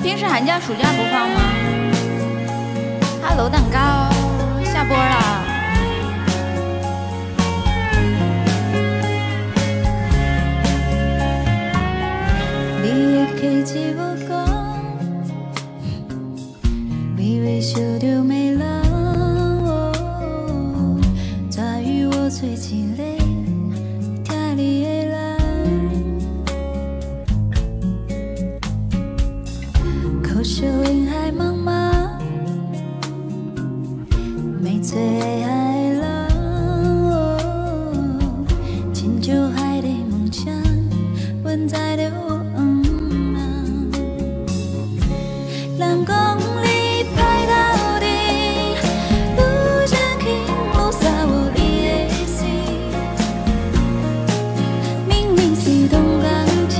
平时寒假暑假不放吗 ？Hello， 蛋糕下播了。你的气质无讲，微微笑着美人，再与我做一个听你的人。 可惜人海茫茫，没最爱人，亲像海的梦想，阮在着我人讲你歹到底，愈想起愈洒我你的心，明明是同感情。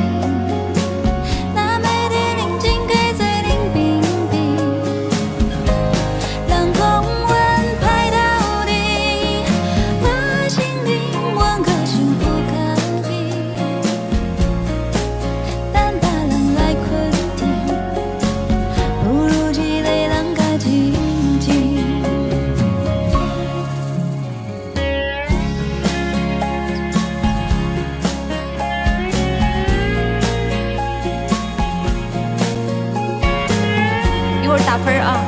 打分啊！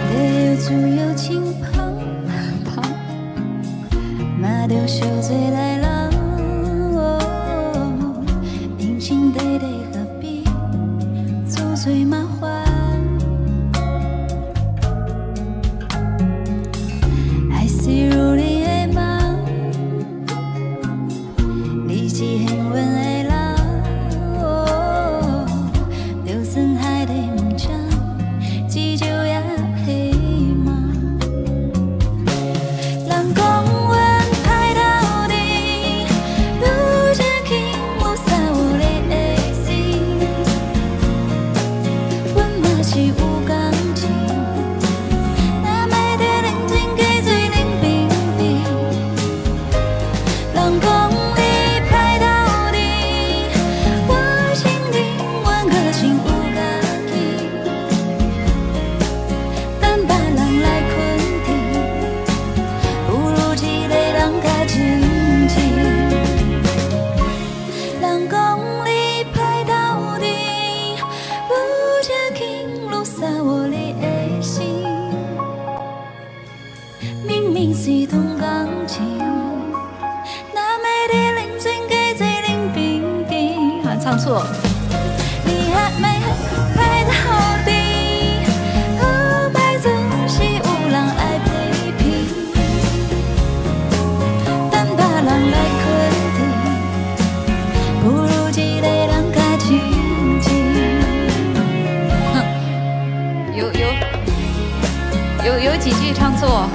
你有自由轻捧捧，嘛着小醉来人，阴晴地地何必做最麻烦？爱是如你的梦，你是幸运的。 是同感情，那美的人真给最冷冰冰。啊，唱错。你还没拍到底，后摆总是有人爱批评，等别人来肯定，不如一个人较亲近。有几句唱错。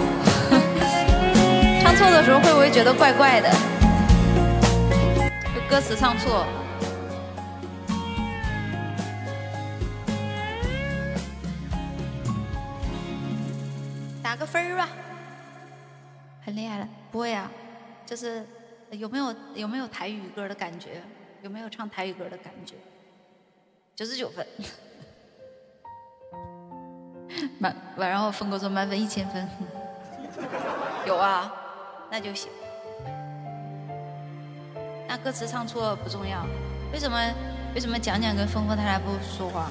唱错的时候会不会觉得怪怪的？就歌词唱错，打个分吧，很厉害了。不会啊，就是有没有台语歌的感觉？有没有唱台语歌的感觉？99分，然后峰哥说满分1000分，有啊。 那就行。那歌词唱错不重要，为什么讲讲跟峰峰他俩不说话？